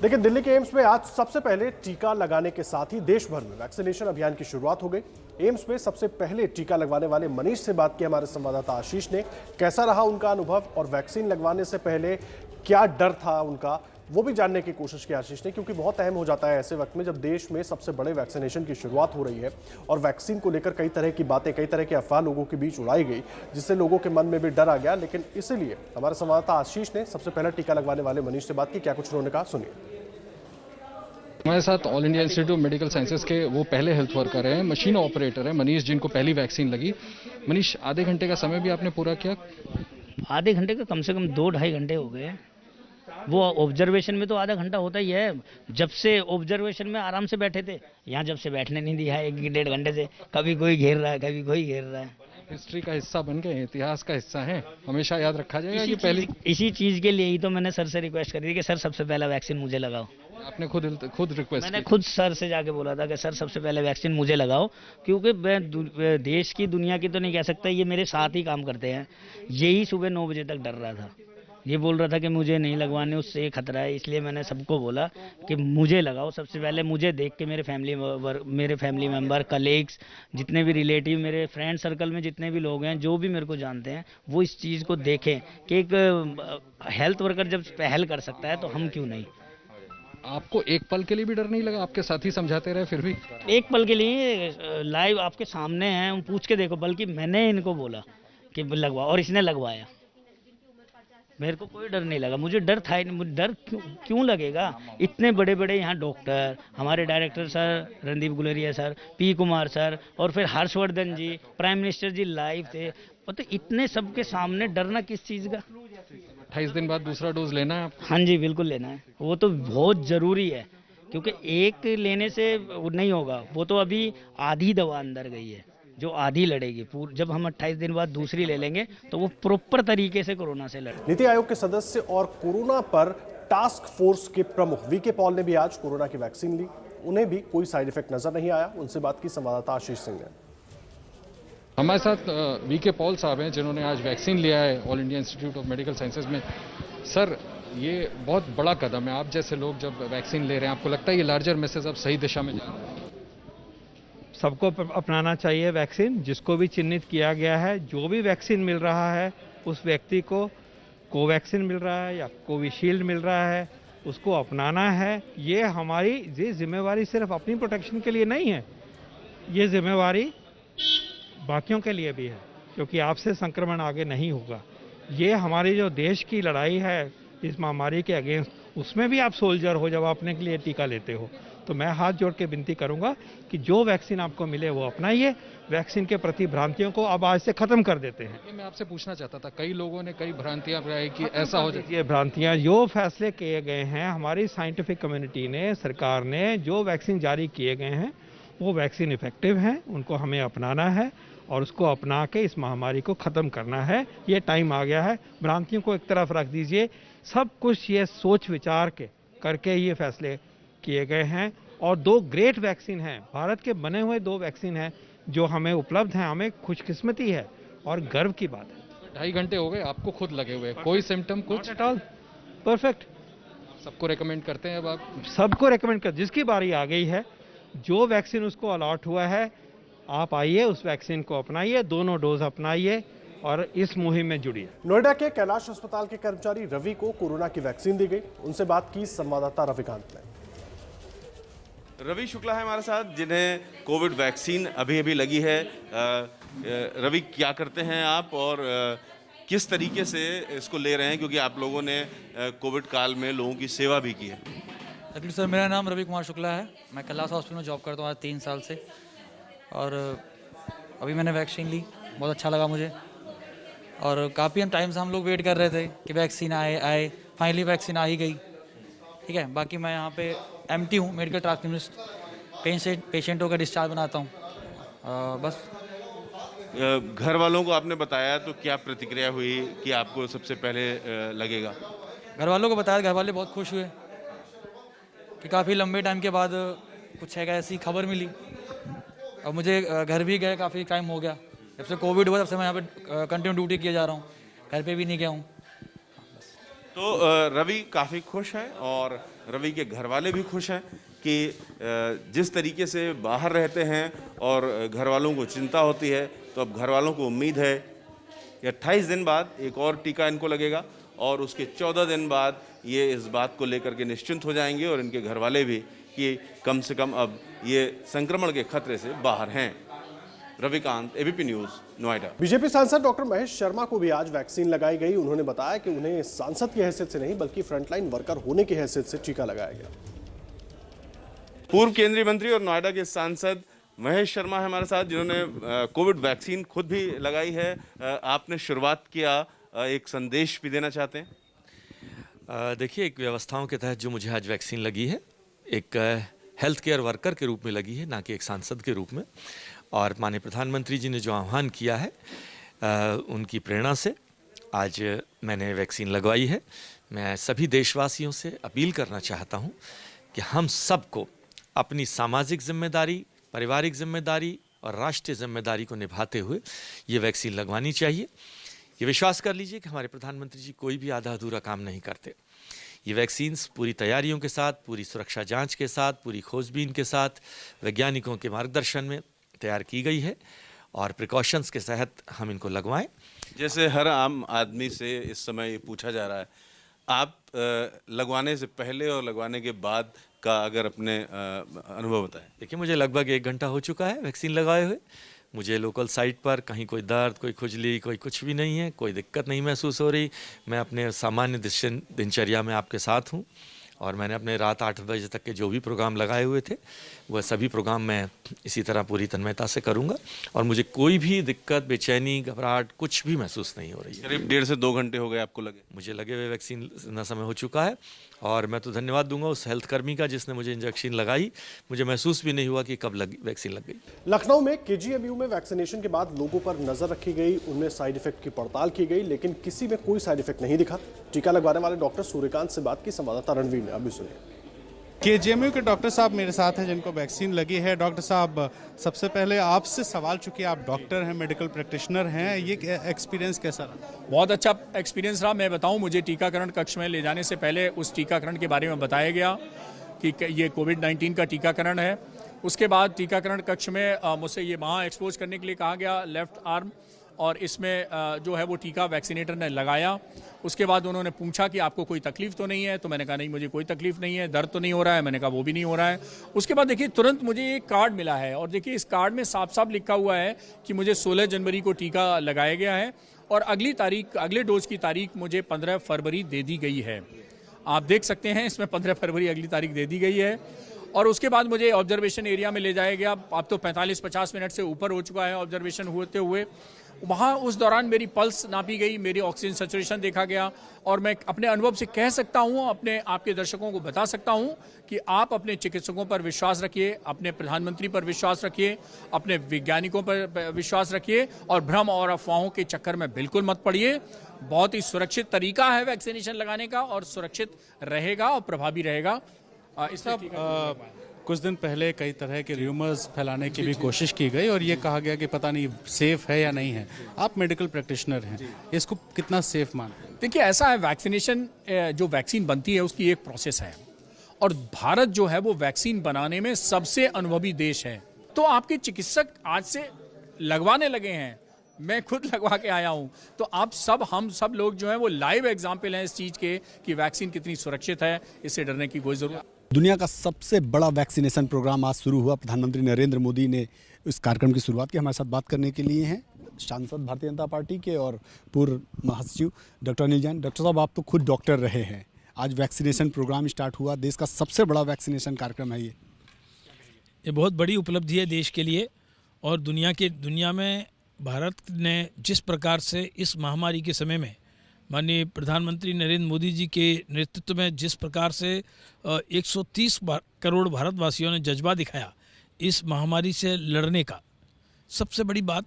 देखिए, दिल्ली के एम्स में आज सबसे पहले टीका लगाने के साथ ही देश भर में वैक्सीनेशन अभियान की शुरुआत हो गई। एम्स में सबसे पहले टीका लगवाने वाले मनीष से बात की हमारे संवाददाता आशीष ने। कैसा रहा उनका अनुभव और वैक्सीन लगवाने से पहले क्या डर था उनका, वो भी जानने की कोशिश की आशीष ने, क्योंकि बहुत अहम हो जाता है ऐसे वक्त में जब देश में सबसे बड़े वैक्सीनेशन की शुरुआत हो रही है और वैक्सीन को लेकर कई तरह की बातें, कई तरह की अफवाह लोगों के बीच उड़ाई गई, जिससे लोगों के मन में भी डर आ गया। लेकिन इसीलिए हमारे संवाददाता आशीष ने सबसे पहले टीका लगवाने वाले मनीष से बात की। क्या कुछ उन्होंने कहा, सुनिए। हमारे साथ all India institute of medical sciences के वो पहले हेल्थ वर्कर हैं, मशीन ऑपरेटर हैं मनीष, जिनको पहली वैक्सीन लगी। मनीष, आधे घंटे का समय भी आपने पूरा किया? आधे घंटे का कम से कम 2-2.5 घंटे हो गए। वो ऑब्जर्वेशन में तो आधा घंटा होता ही है। जब से ऑब्जर्वेशन में आराम से बैठे थे, यहाँ जब से बैठने नहीं दिया है 1-1.5 घंटे से, कभी कोई घेर रहा है, कभी कोई घेर रहा है। हिस्ट्री का हिस्सा बन गए, इतिहास का हिस्सा है, हमेशा याद रखा जाएगा कि पहली। इसी चीज के लिए ही तो मैंने सर से रिक्वेस्ट करी थी कि सर सबसे पहला वैक्सीन मुझे लगाओ। आपने खुद रिक्वेस्ट मैंने खुद सर से जाके बोला था कि सर सबसे पहले वैक्सीन मुझे लगाओ, क्योंकि मैं देश की दुनिया की तो नहीं कह सकता, ये मेरे साथ ही काम करते हैं। यही सुबह 9 बजे तक डर रहा था, ये बोल रहा था कि मुझे नहीं लगवाने, उससे खतरा है। इसलिए मैंने सबको बोला कि मुझे लगाओ सबसे पहले। मुझे देख के मेरे फैमिली मेंबर, कलीग्स, जितने भी रिलेटिव, मेरे फ्रेंड सर्कल में जितने भी लोग हैं, जो भी मेरे को जानते हैं, वो इस चीज़ को देखें कि एक हेल्थ वर्कर जब पहल कर सकता है तो हम क्यों नहीं। आपको एक पल के लिए भी डर नहीं लगा? आपके साथी समझाते रहे फिर भी? एक पल के लिए लाइव आपके सामने हैं, पूछ के देखो। बल्कि मैंने इनको बोला कि लगवा, और इसने लगवाया। मेरे को कोई डर नहीं लगा, मुझे डर था ही नहीं। मुझे डर क्यों लगेगा? इतने बड़े बड़े यहाँ डॉक्टर, हमारे director sir Randeep Guleria sir, P Kumar sir, और फिर हर्षवर्धन जी, प्राइम मिनिस्टर जी लाइव थे। तो इतने सबके सामने डरना किस चीज़ का? 28 दिन बाद दूसरा डोज लेना है आपको? हाँ जी, बिल्कुल लेना है। वो तो बहुत ज़रूरी है, क्योंकि एक लेने से नहीं होगा। वो तो अभी आधी दवा अंदर गई है, जो आधी लड़ेगी। जब हम 28 दिन बाद दूसरी ले लेंगे तो वो प्रॉपर तरीके से कोरोना से लड़ेंगे। नीति आयोग के सदस्य और कोरोना पर टास्क फोर्स के प्रमुख वीके पॉल ने भी आज कोरोना की वैक्सीन ली। उन्हें भी कोई साइड इफेक्ट नजर नहीं आया। उनसे बात की संवाददाता आशीष सिंह ने। हमारे साथ वीके पॉल साहब हैं, जिन्होंने आज वैक्सीन लिया है all India institute of medical sciences में। सर, ये बहुत बड़ा कदम है। आप जैसे लोग जब वैक्सीन ले रहे हैं, आपको लगता है ये लार्जर मैसेज अब सही दिशा में जा रहा है? सबको अपनाना चाहिए वैक्सीन। जिसको भी चिन्हित किया गया है, जो भी वैक्सीन मिल रहा है, उस व्यक्ति को कोवैक्सीन मिल रहा है या कोविशील्ड मिल रहा है, उसको अपनाना है। ये हमारी जिम्मेवारी सिर्फ अपनी प्रोटेक्शन के लिए नहीं है, ये जिम्मेवारी बाकियों के लिए भी है, क्योंकि आपसे संक्रमण आगे नहीं होगा। ये हमारी जो देश की लड़ाई है इस महामारी के अगेंस्ट, उसमें भी आप सोल्जर हो जब अपने के लिए टीका लेते हो। तो मैं हाथ जोड़ के विनती करूंगा कि जो वैक्सीन आपको मिले वो अपनाइए। वैक्सीन के प्रति भ्रांतियों को अब आज से खत्म कर देते हैं। मैं आपसे पूछना चाहता था, कई लोगों ने कई भ्रांतियां बनाई कि ऐसा हो जाए। ये भ्रांतियां, जो फैसले किए गए हैं हमारी साइंटिफिक कम्युनिटी ने, सरकार ने जो वैक्सीन जारी किए गए हैं, वो वैक्सीन इफेक्टिव हैं। उनको हमें अपनाना है और उसको अपना के इस महामारी को ख़त्म करना है। ये टाइम आ गया है। भ्रांतियों को एक तरफ रख दीजिए। सब कुछ ये सोच विचार के करके ये फैसले किए गए हैं। और 2 ग्रेट वैक्सीन हैं, भारत के बने हुए 2 वैक्सीन हैं जो हमें उपलब्ध हैं। हमें खुशकिस्मती है और गर्व की बात है। 2.5 घंटे हो गए आपको खुद लगे हुए, कोई सिम्टम कुछ? At all perfect. सबको रेकमेंड करते हैं अब आप? सबको रेकमेंड कर, जिसकी बारी आ गई है, जो वैक्सीन उसको अलॉट हुआ है, आप आइए, उस वैक्सीन को अपनाइए, दोनों डोज अपनाइए और इस मुहिम में जुड़िए। नोएडा के कैलाश अस्पताल के कर्मचारी रवि को कोरोना की वैक्सीन दी गई। उनसे बात की संवाददाता रविकांत ने। रवि शुक्ला है हमारे साथ, जिन्हें कोविड वैक्सीन अभी लगी है। रवि, क्या करते हैं आप और किस तरीके से इसको ले रहे हैं, क्योंकि आप लोगों ने कोविड काल में लोगों की सेवा भी की है? एक्चुअली सर, मेरा नाम रवि कुमार शुक्ला है। मैं कैलाश हॉस्पिटल में जॉब करता हूँ आज 3 साल से, और अभी मैंने वैक्सीन ली, बहुत अच्छा लगा मुझे। और काफ़ी टाइम से हम लोग वेट कर रहे थे कि वैक्सीन आए। फाइनली वैक्सीन आ ही गई। ठीक है, बाकी मैं यहाँ पे एमटी हूँ, मेडिकल ट्रांसफ्यूजनिस्ट। पेशेंटों का डिस्चार्ज बनाता हूँ, बस। घर वालों को आपने बताया तो क्या प्रतिक्रिया हुई कि आपको सबसे पहले लगेगा? घर वालों को बताया, घर वाले बहुत खुश हुए कि काफ़ी लंबे टाइम के बाद कुछ है ऐसी खबर मिली। और मुझे घर भी गए, काफ़ी टाइम हो गया जब से कोविड हुआ, तब से मैं यहाँ पे कंटिन्यू ड्यूटी किया जा रहा हूँ, घर पे भी नहीं गया हूँ। तो रवि काफ़ी खुश है और रवि के घर वाले भी खुश हैं कि जिस तरीके से बाहर रहते हैं और घर वालों को चिंता होती है, तो अब घर वालों को उम्मीद है कि 28 दिन बाद एक और टीका इनको लगेगा और उसके 14 दिन बाद ये इस बात को लेकर के निश्चिंत हो जाएंगे और इनके घर वाले भी कि कम से कम अब ये संक्रमण के खतरे से बाहर हैं। Ravikant, ABP news, Noida. BJP सांसद डॉक्टर महेश शर्मा को भी आज वैक्सीन लगाई गई। उन्होंने बताया कि उन्हें सांसद की हैसियत से नहीं बल्कि फ्रंटलाइन वर्कर होने की हैसियत से टीका लगाया गया। पूर्व केंद्रीय मंत्री और नोएडा के सांसद महेश शर्मा है हमारे साथ, जिन्होंने कोविड वैक्सीन खुद भी लगाई है। आपने शुरुआत किया, एक संदेश भी देना चाहते हैं? देखिए, एक व्यवस्थाओं के तहत जो मुझे आज वैक्सीन लगी है, एक हेल्थ केयर वर्कर के रूप में लगी है, ना कि एक सांसद के रूप में। और माननीय प्रधानमंत्री जी ने जो आह्वान किया है, उनकी प्रेरणा से आज मैंने वैक्सीन लगवाई है। मैं सभी देशवासियों से अपील करना चाहता हूं कि हम सबको अपनी सामाजिक जिम्मेदारी, पारिवारिक जिम्मेदारी और राष्ट्रीय जिम्मेदारी को निभाते हुए ये वैक्सीन लगवानी चाहिए। ये विश्वास कर लीजिए कि हमारे प्रधानमंत्री जी कोई भी आधा अधूरा काम नहीं करते। ये वैक्सीन्स पूरी तैयारियों के साथ, पूरी सुरक्षा जांच के साथ, पूरी खोजबीन के साथ, वैज्ञानिकों के मार्गदर्शन में तैयार की गई है और प्रिकॉशंस के तहत हम इनको लगवाएं। जैसे हर आम आदमी से इस समय ये पूछा जा रहा है, आप लगवाने से पहले और लगवाने के बाद का अगर अपने अनुभव बताएं। देखिए, मुझे लगभग 1 घंटा हो चुका है वैक्सीन लगाए हुए। मुझे लोकल साइट पर कहीं कोई दर्द, कोई खुजली, कोई कुछ भी नहीं है, कोई दिक्कत नहीं महसूस हो रही। मैं अपने सामान्य दिनचर्या में आपके साथ हूँ और मैंने अपने रात 8 बजे तक के जो भी प्रोग्राम लगाए हुए थे, वह सभी प्रोग्राम मैं इसी तरह पूरी तन्मयता से करूँगा और मुझे कोई भी दिक्कत, बेचैनी, घबराहट कुछ भी महसूस नहीं हो रही है। करीब 1.5 से 2 घंटे हो गए आपको लगे? मुझे लगे हुए वैक्सीन ना समय हो चुका है और मैं तो धन्यवाद दूंगा उस हेल्थ कर्मी का जिसने मुझे इंजेक्शन लगाई। मुझे महसूस भी नहीं हुआ कि कब वैक्सीन लग गई। लखनऊ में केजीएमयू में वैक्सीनेशन के बाद लोगों पर नजर रखी गई, उनमें साइड इफेक्ट की पड़ताल की गई, लेकिन किसी में कोई साइड इफेक्ट नहीं दिखा। टीका लगवाने वाले डॉक्टर सूर्यकांत से बात की संवाददाता रणवीर ने, अभी सुनिए। केजीएमयू के डॉक्टर साहब मेरे साथ हैं जिनको वैक्सीन लगी है। डॉक्टर साहब, सबसे पहले आपसे सवाल, चूंकि आप डॉक्टर हैं, मेडिकल प्रैक्टिशनर हैं, ये एक्सपीरियंस कैसा रहा? बहुत अच्छा एक्सपीरियंस रहा। मैं बताऊं, मुझे टीकाकरण कक्ष में ले जाने से पहले उस टीकाकरण के बारे में बताया गया कि ये कोविड-19 का टीकाकरण है। उसके बाद टीकाकरण कक्ष में मुझसे ये वहाँ एक्सपोज करने के लिए कहा गया, लेफ्ट आर्म, और इसमें जो है वो टीका वैक्सीनेटर ने लगाया। उसके बाद उन्होंने पूछा कि आपको कोई तकलीफ तो नहीं है? तो मैंने कहा नहीं, मुझे कोई तकलीफ नहीं है। दर्द तो नहीं हो रहा है? मैंने कहा वो भी नहीं हो रहा है। उसके बाद देखिए, तुरंत मुझे एक कार्ड मिला है और देखिए इस कार्ड में साफ साफ लिखा हुआ है कि मुझे 16 जनवरी को टीका लगाया गया है और अगले डोज की तारीख मुझे 15 फरवरी दे दी गई है। आप देख सकते हैं इसमें 15 फरवरी अगली तारीख दे दी गई है। और उसके बाद मुझे ऑब्जर्वेशन एरिया में ले जाया गया। अब तो 45-50 मिनट से ऊपर हो चुका है ऑब्जर्वेशन होते हुए। वहाँ उस दौरान मेरी पल्स नापी गई, मेरी ऑक्सीजन सैचुरेशन देखा गया और मैं अपने अनुभव से कह सकता हूँ, अपने आपके दर्शकों को बता सकता हूँ कि आप अपने चिकित्सकों पर विश्वास रखिए, अपने प्रधानमंत्री पर विश्वास रखिए, अपने वैज्ञानिकों पर विश्वास रखिए और भ्रम और अफवाहों के चक्कर में बिल्कुल मत पड़िए। बहुत ही सुरक्षित तरीका है वैक्सीनेशन लगाने का और सुरक्षित रहेगा और प्रभावी रहेगा। कुछ दिन पहले कई तरह के र्यूमर्स फैलाने की भी कोशिश की गई और ये कहा गया कि पता नहीं सेफ है या नहीं है। आप मेडिकल प्रैक्टिशनर हैं, इसको कितना सेफ मानते हैं? देखिए, ऐसा है, वैक्सीनेशन जो वैक्सीन बनती है उसकी एक प्रोसेस है और भारत जो है वो वैक्सीन बनाने में सबसे अनुभवी देश है। तो आपके चिकित्सक आज से लगवाने लगे हैं, मैं खुद लगवा के आया हूं। तो हम सब लोग जो है वो लाइव एग्जाम्पल हैं इस चीज के कि वैक्सीन कितनी सुरक्षित है, इससे डरने की कोई जरूरत। दुनिया का सबसे बड़ा वैक्सीनेशन प्रोग्राम आज शुरू हुआ। प्रधानमंत्री नरेंद्र मोदी ने इस कार्यक्रम की शुरुआत की। हमारे साथ बात करने के लिए हैं सांसद भारतीय जनता पार्टी के और पूर्व महासचिव डॉक्टर अनिल जैन। डॉक्टर साहब, आप तो खुद डॉक्टर रहे हैं, आज वैक्सीनेशन प्रोग्राम स्टार्ट हुआ, देश का सबसे बड़ा वैक्सीनेशन कार्यक्रम है ये बहुत बड़ी उपलब्धि है देश के लिए और दुनिया में भारत ने जिस प्रकार से इस महामारी के समय में माननीय प्रधानमंत्री नरेंद्र मोदी जी के नेतृत्व में जिस प्रकार से 130 करोड़ भारतवासियों ने जज्बा दिखाया इस महामारी से लड़ने का। सबसे बड़ी बात,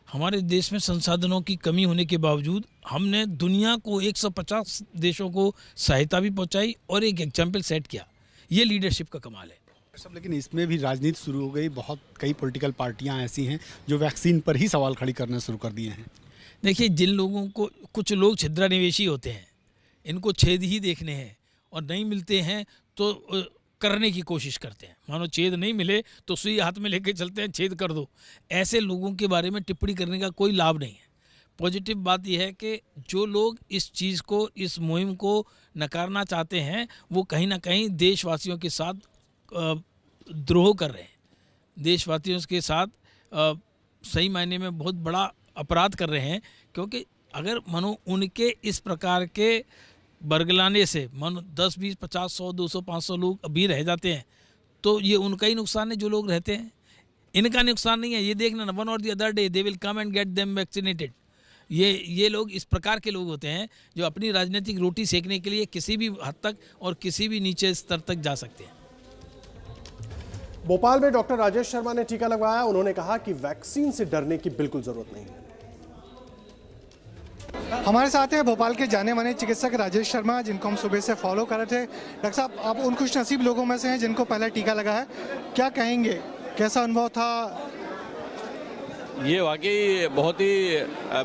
हमारे देश में संसाधनों की कमी होने के बावजूद हमने दुनिया को 150 देशों को सहायता भी पहुंचाई और एक एग्जाम्पल सेट किया। ये लीडरशिप का कमाल है। सब, लेकिन इसमें भी राजनीति शुरू हो गई। कई पॉलिटिकल पार्टियां ऐसी हैं जो वैक्सीन पर ही सवाल खड़ी करना शुरू कर दिए हैं। देखिए, जिन लोगों को, कुछ लोग छिद्रा निवेशी होते हैं, इनको छेद ही देखने हैं और नहीं मिलते हैं तो करने की कोशिश करते हैं। मानो छेद नहीं मिले तो सुई हाथ में लेके चलते हैं, छेद कर दो। ऐसे लोगों के बारे में टिप्पणी करने का कोई लाभ नहीं है। पॉजिटिव बात यह है कि जो लोग इस चीज़ को, इस मुहिम को नकारना चाहते हैं, वो कहीं ना कहीं देशवासियों के साथ द्रोह कर रहे हैं, देशवासियों के साथ सही मायने में बहुत बड़ा अपराध कर रहे हैं। क्योंकि अगर मानो उनके इस प्रकार के बरगलाने से मानो 10, 20, 50, 100, 200, 500 लोग अभी रह जाते हैं, तो ये उनका ही नुकसान है जो लोग रहते हैं, इनका नुकसान नहीं है। ये देखना ना, वन और the other day they will come and get them vaccinated. ये लोग इस प्रकार के लोग होते हैं जो अपनी राजनीतिक रोटी सेकने के लिए किसी भी हद तक और किसी भी नीचे स्तर तक जा सकते हैं। भोपाल में डॉक्टर राजेश शर्मा ने टीका लगवाया। उन्होंने कहा कि वैक्सीन से डरने की बिल्कुल जरूरत नहीं है। हमारे साथ हैं भोपाल के जाने माने चिकित्सक राजेश शर्मा, जिनको हम सुबह से फॉलो कर रहे थे। डॉक्टर साहब, आप उन खुश नसीब लोगों में से हैं जिनको पहला टीका लगा है, क्या कहेंगे, कैसा अनुभव था? ये वाकई बहुत ही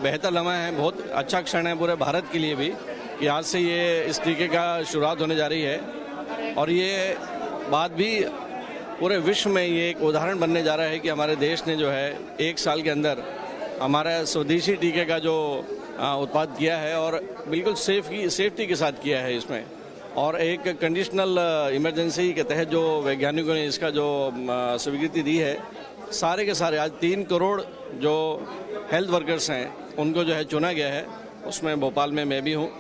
बेहतर लम्हा है, बहुत अच्छा क्षण है पूरे भारत के लिए भी कि आज से ये इस टीके का शुरुआत होने जा रही है। और ये बात भी पूरे विश्व में ये एक उदाहरण बनने जा रहा है कि हमारे देश ने जो है 1 साल के अंदर हमारा स्वदेशी टीके का जो उत्पाद किया है और बिल्कुल सेफ्टी के साथ किया है इसमें। और एक कंडीशनल इमरजेंसी के तहत जो वैज्ञानिकों ने इसका जो स्वीकृति दी है, सारे के सारे आज 3 करोड़ जो हेल्थ वर्कर्स हैं उनको जो है चुना गया है। उसमें भोपाल में मैं भी हूँ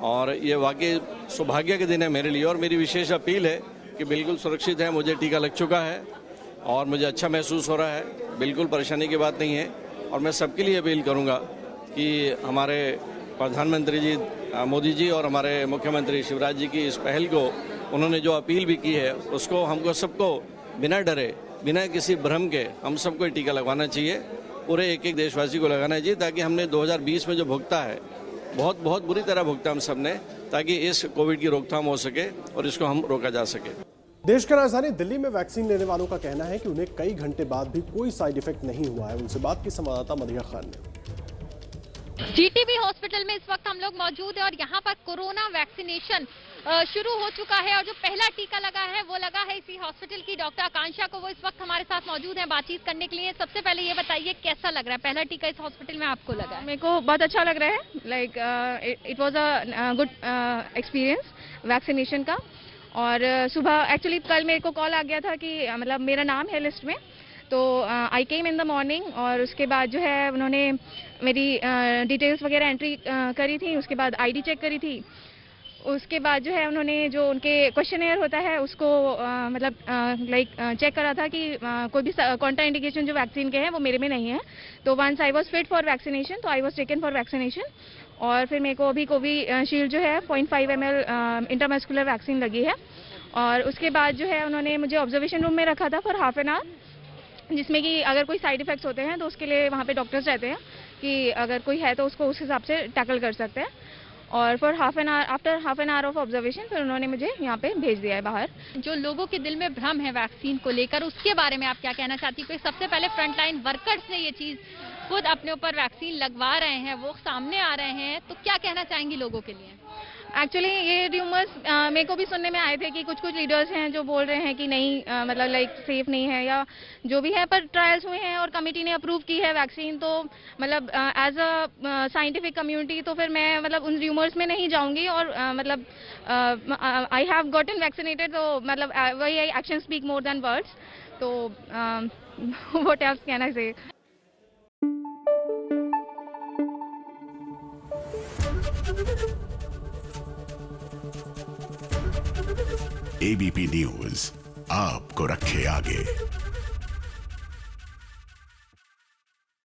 और ये वाकई सौभाग्य के दिन है मेरे लिए। और मेरी विशेष अपील है कि बिल्कुल सुरक्षित है, मुझे टीका लग चुका है और मुझे अच्छा महसूस हो रहा है, बिल्कुल परेशानी की बात नहीं है। और मैं सबके लिए अपील करूँगा कि हमारे प्रधानमंत्री जी मोदी जी और हमारे मुख्यमंत्री शिवराज जी की इस पहल को, उन्होंने जो अपील भी की है, उसको हमको सबको बिना डरे, बिना किसी भ्रम के हम सबको टीका लगवाना चाहिए। पूरे एक देशवासी को लगाना चाहिए, ताकि हमने 2020 में जो भुगता है, बहुत बुरी तरह भुगता हम सब ने, ताकि इस कोविड की रोकथाम हो सके और इसको हम रोका जा सके। देश की राजधानी दिल्ली में वैक्सीन लेने वालों का कहना है कि उन्हें कई घंटे बाद भी कोई साइड इफेक्ट नहीं हुआ है। उनसे बात की संवाददाता मदिया खान ने। जीटीबी हॉस्पिटल में इस वक्त हम लोग मौजूद हैं और यहाँ पर कोरोना वैक्सीनेशन शुरू हो चुका है और जो पहला टीका लगा है वो लगा है इसी हॉस्पिटल की डॉक्टर आकांक्षा को। वो इस वक्त हमारे साथ मौजूद हैं बातचीत करने के लिए। सबसे पहले ये बताइए, कैसा लग रहा है, पहला टीका इस हॉस्पिटल में आपको लगा है? मेरे को बहुत अच्छा लग रहा है। Like it was a good experience vaccination का। और सुबह एक्चुअली कल मेरे को कॉल आ गया था कि मतलब मेरा नाम है लिस्ट में, तो आई केम इन द मॉर्निंग और उसके बाद जो है उन्होंने मेरी डिटेल्स वगैरह एंट्री करी थी, उसके बाद आईडी चेक करी थी, उसके बाद जो है उन्होंने जो उनके क्वेश्चनेयर होता है उसको मतलब चेक करा था कि कोई भी कॉन्ट्रा इंडिकेशन जो वैक्सीन के हैं वो मेरे में नहीं है। तो once I was fit for vaccination, तो I was taken for vaccination. और फिर मेरे को अभी कोविशील्ड जो है 0.5 ml इंट्रामस्कुलर वैक्सीन लगी है। और उसके बाद जो है उन्होंने मुझे ऑब्जर्वेशन रूम में रखा था फॉर हाफ एन आवर, जिसमें कि अगर कोई साइड इफेक्ट्स होते हैं तो उसके लिए वहाँ पे डॉक्टर्स रहते हैं कि अगर कोई है तो उसको उस हिसाब से टैकल कर सकते हैं। और for after half an hour of observation फिर उन्होंने मुझे यहाँ पे भेज दिया है बाहर। जो लोगों के दिल में भ्रम है वैक्सीन को लेकर, उसके बारे में आप क्या कहना चाहती हैं? सबसे पहले फ्रंटलाइन वर्कर्स ने ये चीज खुद अपने ऊपर वैक्सीन लगवा रहे हैं, वो सामने आ रहे हैं, तो क्या कहना चाहेंगी लोगों के लिए? एक्चुअली ये र्यूमर्स मेरे को भी सुनने में आए थे कि कुछ लीडर्स हैं जो बोल रहे हैं कि नहीं मतलब सेफ नहीं है या जो भी है, पर ट्रायल्स हुए हैं और कमेटी ने अप्रूव की है वैक्सीन, तो मतलब एज अ साइंटिफिक कम्युनिटी तो फिर मैं मतलब उन र्यूमर्स में नहीं जाऊंगी और मतलब आई हैव गॉटन वैक्सीनेटेड, तो मतलब वही action speak more than words. तो व्हाट एल्स कैन आई से। एबीपी न्यूज आपको रखे आगे।